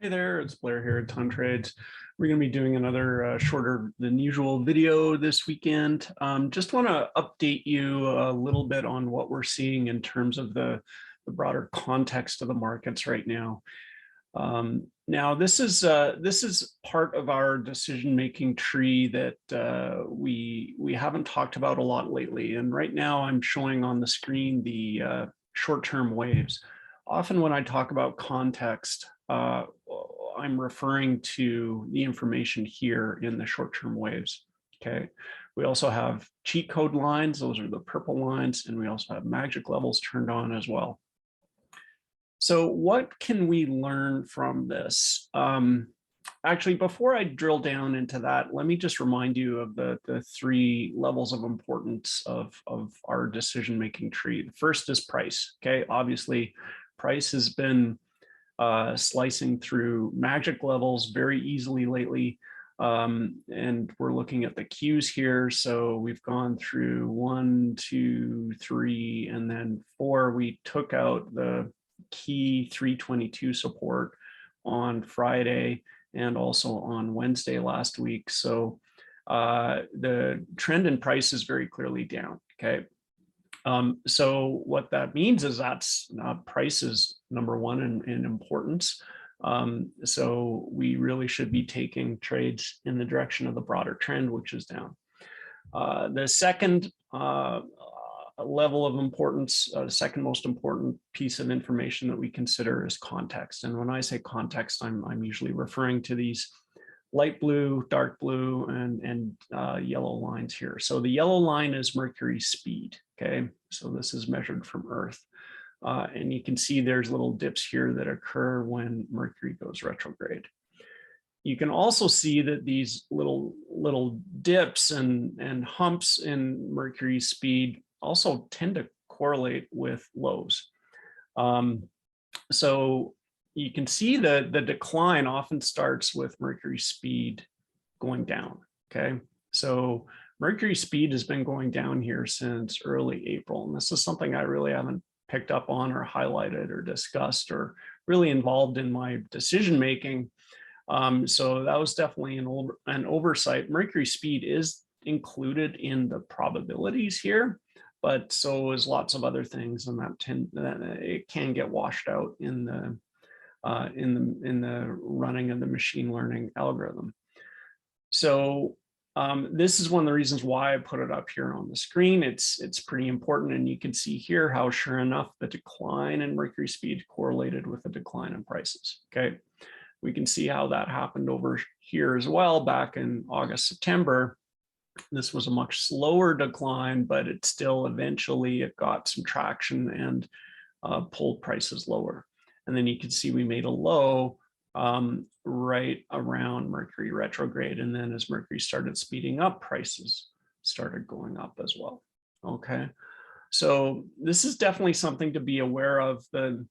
Hey there, it's Blair here at Ton Trades. We're going to be doing another shorter than usual video this weekend. Just want to update you a little bit on what we're seeing in terms of the broader context of the markets right now. Now, this is part of our decision-making tree that we haven't talked about a lot lately. And right now, I'm showing on the screen the short-term waves. Often when I talk about context, I'm referring to the information here in the short-term waves, okay? We also have cheat code lines, those are the purple lines, and we also have magic levels turned on as well. So what can we learn from this? Actually, before I drill down into that, let me just remind you of the three levels of importance of our decision-making tree. The first is price, okay? Obviously, price has been slicing through magic levels very easily lately. And we're looking at the cues here. So we've gone through 1, 2, 3, and then 4. We took out the key 322 support on Friday and also on Wednesday last week. So the trend in price is very clearly down, okay? So what that means is that's price is number one in importance. So we really should be taking trades in the direction of the broader trend, which is down. The second level of importance, second most important piece of information that we consider is context. And when I say context, I'm usually referring to these light blue, dark blue, and yellow lines here. So the yellow line is Mercury speed, okay? So this is measured from Earth. And you can see there's little dips here that occur when Mercury goes retrograde. You can also see that these little dips and humps in Mercury speed also tend to correlate with lows. So you can see that the decline often starts with Mercury speed going down, okay? So Mercury speed has been going down here since early April, and this is something I really haven't picked up on or highlighted or discussed or really involved in my decision-making. So that was definitely an oversight. Mercury speed is included in the probabilities here, but so is lots of other things, and it can get washed out in the running of the machine learning algorithm. So this is one of the reasons why I put it up here on the screen. It's pretty important, and you can see here how, sure enough, the decline in Mercury speed correlated with the decline in prices, okay? We can see how that happened over here as well back in August, September. This was a much slower decline, but it still eventually it got some traction and pulled prices lower. And then you can see we made a low right around Mercury retrograde. And then as Mercury started speeding up, prices started going up as well. Okay, so this is definitely something to be aware of. The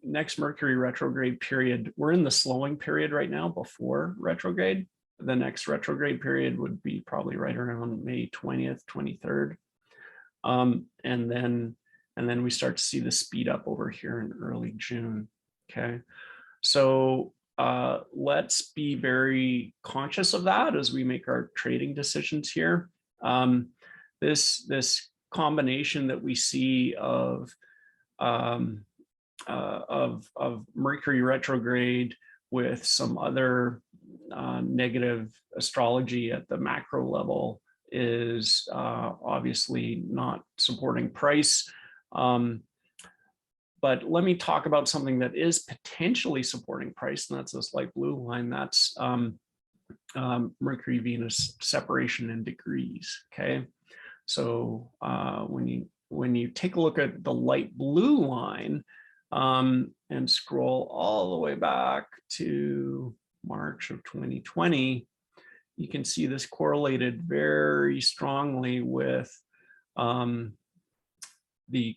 next Mercury retrograde period, we're in the slowing period right now before retrograde. The next retrograde period would be probably right around May 20th, 23rd. And then we start to see the speed up over here in early June, okay? So let's be very conscious of that as we make our trading decisions here. This combination that we see of Mercury retrograde with some other negative astrology at the macro level is obviously not supporting price. But let me talk about something that is potentially supporting price, and that's this light blue line. That's Mercury-Venus separation in degrees, okay? So when you take a look at the light blue line and scroll all the way back to March of 2020, you can see this correlated very strongly with the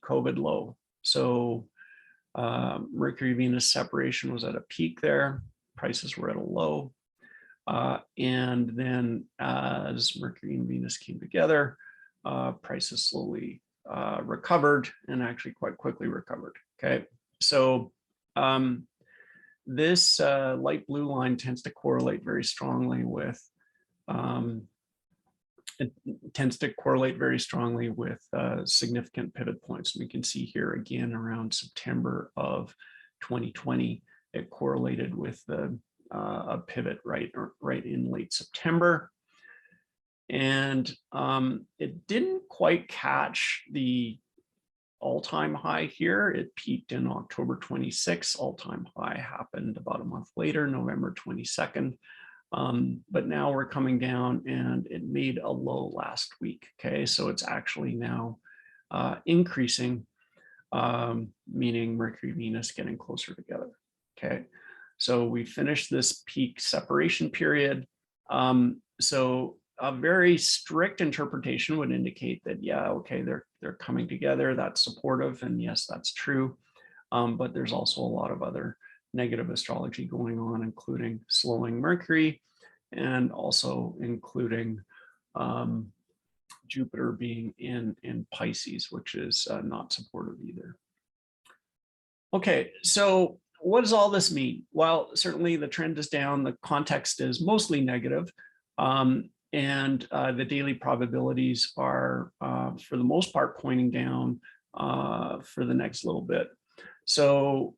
COVID low. So Mercury-Venus separation was at a peak there, prices were at a low. And then as Mercury and Venus came together, prices slowly recovered and actually quite quickly recovered, okay? So this light blue line tends to correlate very strongly with significant pivot points. We can see here again around September of 2020, it correlated with a pivot right in late September. And it didn't quite catch the all-time high here. It peaked in October 26. All-time high happened about a month later, November 22nd. But now we're coming down, and it made a low last week. Okay, so it's actually now increasing, meaning Mercury, Venus getting closer together. Okay, so we finished this peak separation period. So a very strict interpretation would indicate that, yeah, okay, they're coming together. That's supportive, and yes, that's true. But there's also a lot of other negative astrology going on, including slowing Mercury, and also including Jupiter being in Pisces, which is not supportive either. Okay, so what does all this mean? Well, certainly the trend is down. The context is mostly negative. And the daily probabilities are, for the most part, pointing down for the next little bit. So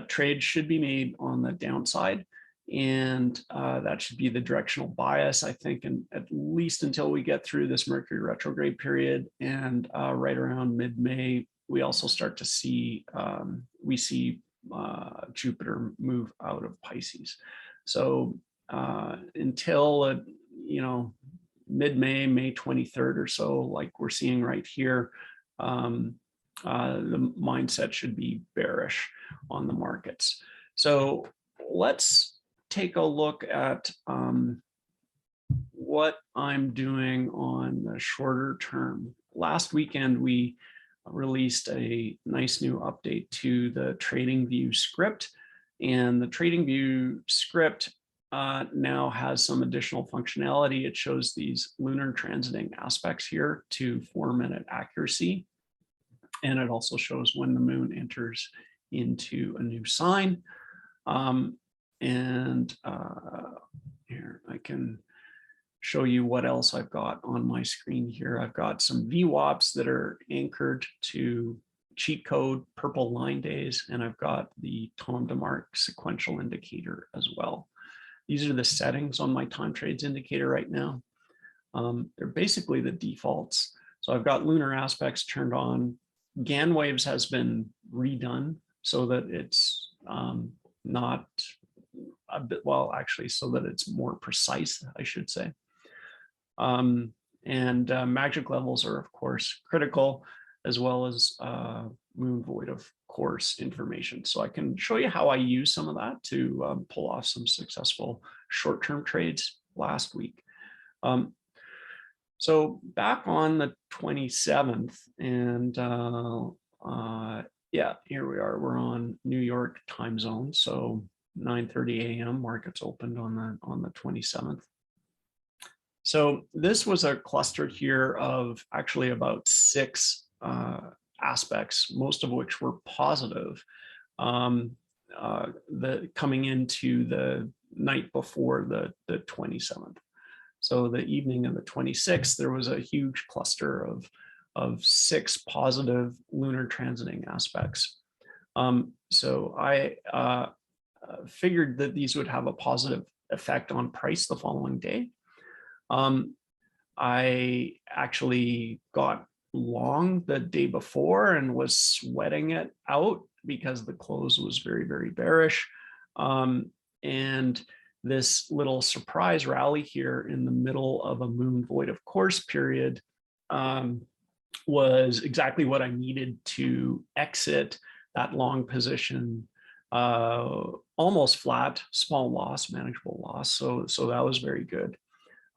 trades should be made on the downside, and that should be the directional bias, I think, and at least until we get through this Mercury retrograde period. And right around mid-May, we also start to see, Jupiter move out of Pisces. So until mid-May, May 23rd or so, like we're seeing right here, the mindset should be bearish on the markets. So let's take a look at what I'm doing on the shorter term. Last weekend, we released a nice new update to the TradingView script, and the TradingView script now has some additional functionality. It shows these lunar transiting aspects here to 4-minute accuracy. And it also shows when the moon enters into a new sign. Here I can show you what else I've got on my screen here. I've got some VWAPs that are anchored to cheat code, purple line days, and I've got the Tom DeMark sequential indicator as well. These are the settings on my time trades indicator right now. They're basically the defaults. So I've got lunar aspects turned on. Gan waves has been redone so that it's not a bit, well, actually, so that it's more precise, I should say. Magic levels are, of course, critical, as well as moon void of course information. So I can show you how I use some of that to pull off some successful short-term trades last week. So back on the 27th, and yeah, here we are. We're on New York time zone, so 9:30 a.m. markets opened on the 27th. So this was a cluster here of actually about 6 aspects, most of which were positive, coming into the night before the 27th. So the evening of the 26th, there was a huge cluster of 6 positive lunar transiting aspects. So I figured that these would have a positive effect on price the following day. I actually got long the day before and was sweating it out because the close was very, very bearish. And this little surprise rally here in the middle of a moon void of course period was exactly what I needed to exit that long position, almost flat, small loss, manageable loss. So that was very good.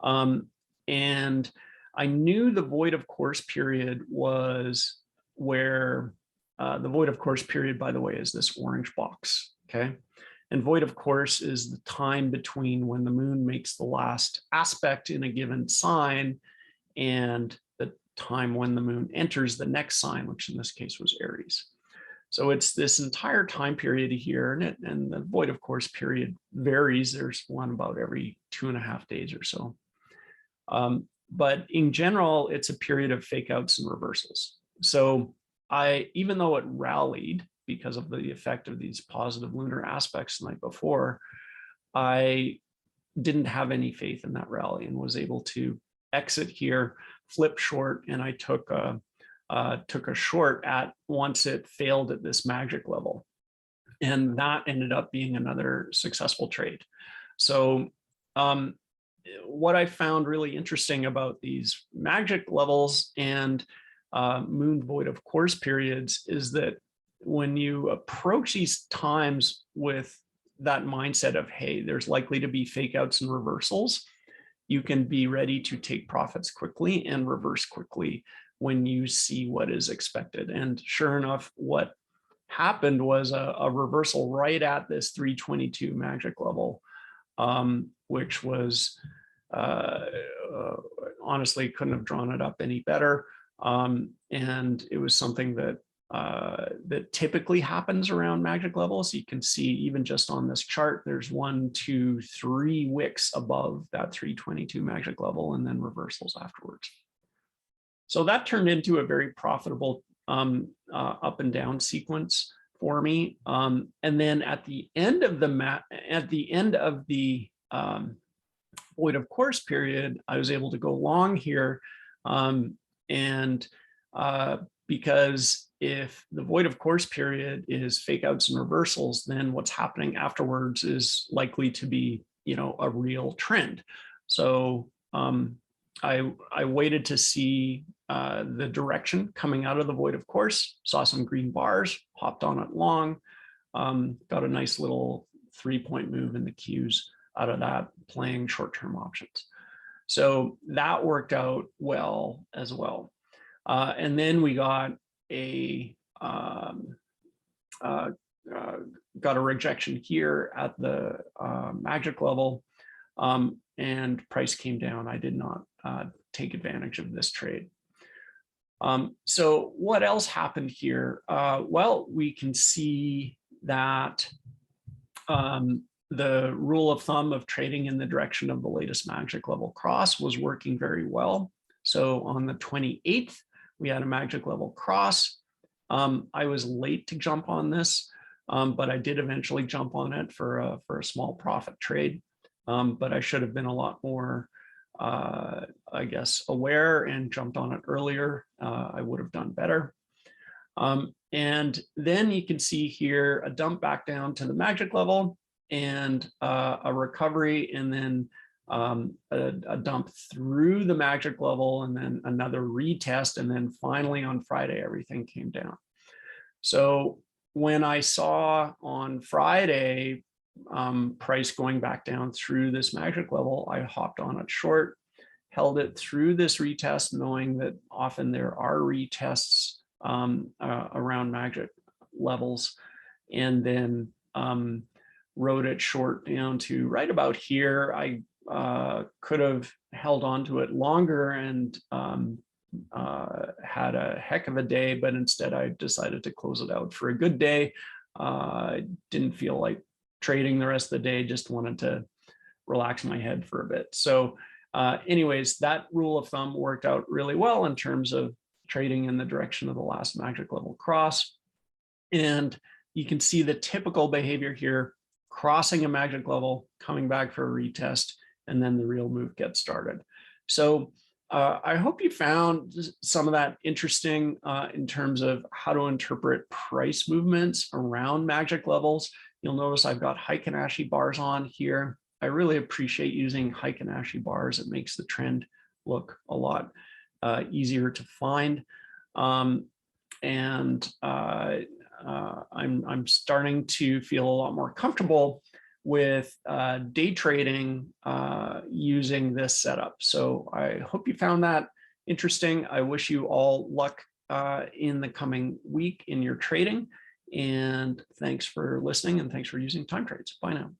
And I knew the void of course period was where the void of course period, by the way, is this orange box. Okay. And void of course is the time between when the moon makes the last aspect in a given sign and the time when the moon enters the next sign, which in this case was Aries. So it's this entire time period here, and the void of course period varies. There's one about every 2.5 days or so. But in general, it's a period of fake outs and reversals. So even though it rallied because of the effect of these positive lunar aspects the night before, I didn't have any faith in that rally and was able to exit here, flip short, and I took a short at once it failed at this magic level. And that ended up being another successful trade. So what I found really interesting about these magic levels and moon void of course periods is that when you approach these times with that mindset of, hey, there's likely to be fake outs and reversals, you can be ready to take profits quickly and reverse quickly when you see what is expected. And sure enough, what happened was a reversal right at this 322 magic level, which was honestly couldn't have drawn it up any better. And it was something that that typically happens around magic levels. You can see even just on this chart, there's 1, 2, 3 wicks above that 322 magic level and then reversals afterwards. So that turned into a very profitable up and down sequence for me. And then at the end of the void of course period, I was able to go long here. Because if the void of course period is fake outs and reversals, then what's happening afterwards is likely to be, a real trend. So I waited to see the direction coming out of the void of course, saw some green bars, hopped on it long, got a nice little 3-point move in the Qs out of that, playing short-term options. So that worked out well as well. And then we got a rejection here at the magic level, and price came down. I did not take advantage of this trade. So what else happened here? Well, we can see that the rule of thumb of trading in the direction of the latest magic level cross was working very well. So on the 28th, we had a magic level cross. I was late to jump on this, but I did eventually jump on it for a small profit trade. But I should have been a lot more, I guess, aware and jumped on it earlier. I would have done better. And then you can see here a dump back down to the magic level and a recovery, and then a dump through the magic level, and then another retest, and then finally on Friday everything came down. So when I saw on Friday price going back down through this magic level, I hopped on it short, held it through this retest, knowing that often there are retests around magic levels, and then rode it short down to right about here. I could have held on to it longer and had a heck of a day, but instead I decided to close it out for a good day. I didn't feel like trading the rest of the day, just wanted to relax my head for a bit. So anyways, that rule of thumb worked out really well in terms of trading in the direction of the last magic level cross. And you can see the typical behavior here, crossing a magic level, coming back for a retest, and then the real move gets started. So I hope you found some of that interesting in terms of how to interpret price movements around magic levels. You'll notice I've got Heikin Ashi bars on here. I really appreciate using Heikin Ashi bars. It makes the trend look a lot easier to find. I'm starting to feel a lot more comfortable with day trading using this setup. So I hope you found that interesting. I wish you all luck in the coming week in your trading. And thanks for listening, and thanks for using Time Trades. Bye now.